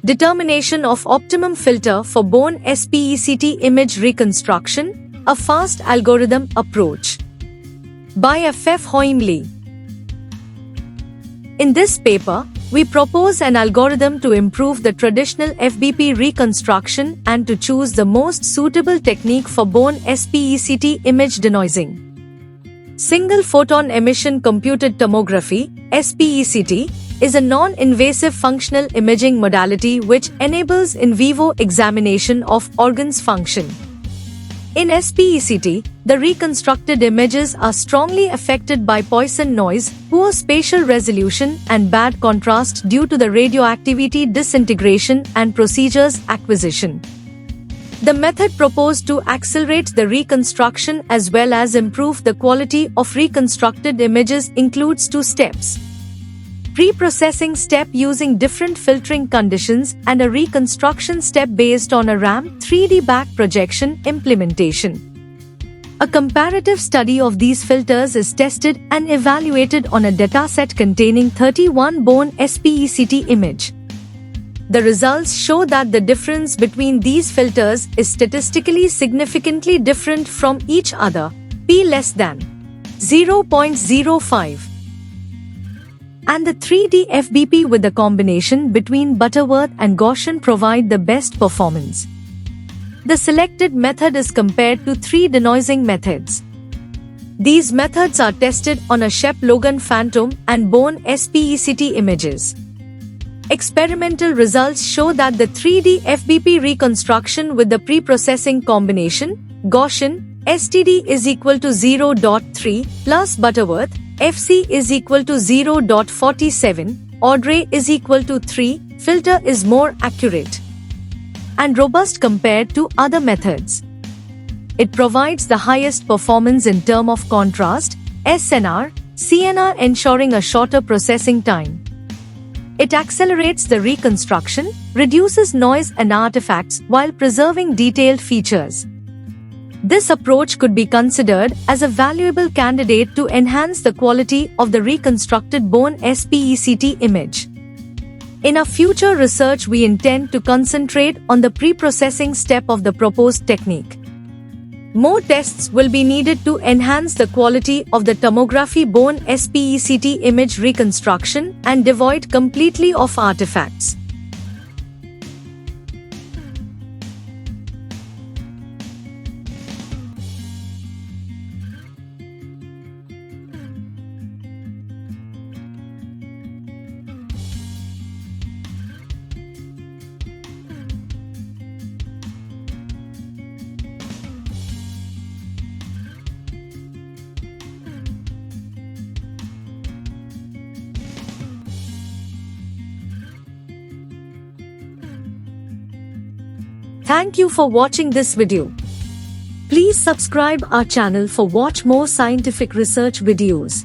Determination of optimum filter for bone SPECT image reconstruction, a fast algorithm approach. By F.F. Hoimley. In this paper, we propose an algorithm to improve the traditional FBP reconstruction and to choose the most suitable technique for bone SPECT image denoising. Single photon emission computed tomography, SPECT, is a non-invasive functional imaging modality which enables in vivo examination of organs' function. In SPECT, the reconstructed images are strongly affected by Poisson noise, poor spatial resolution, and bad contrast due to the radioactivity disintegration and procedures acquisition. The method proposed to accelerate the reconstruction as well as improve the quality of reconstructed images includes two steps: pre-processing step using different filtering conditions and a reconstruction step based on a RAM 3D back projection implementation. A comparative study of these filters is tested and evaluated on a dataset containing 31 bone SPECT image. The results show that the difference between these filters is statistically significantly different from each other, p less than 0.05. And the 3D FBP with the combination between Butterworth and Gaussian provide the best performance. The selected method is compared to three denoising methods. These methods are tested on a Shep-Logan phantom and bone SPECT images. Experimental results show that the 3D FBP reconstruction with the pre-processing combination, Gaussian, STD is equal to 0.3 plus Butterworth, FC is equal to 0.47, Audrey is equal to 3, filter is more accurate and robust compared to other methods. It provides the highest performance in terms of contrast, SNR, CNR, ensuring a shorter processing time. It accelerates the reconstruction, reduces noise and artifacts while preserving detailed features. This approach could be considered as a valuable candidate to enhance the quality of the reconstructed bone SPECT image. In our future research, we intend to concentrate on the pre-processing step of the proposed technique. More tests will be needed to enhance the quality of the tomography bone SPECT image reconstruction and devoid completely of artifacts. Thank you for watching this video. Please subscribe our channel for watch more scientific research videos.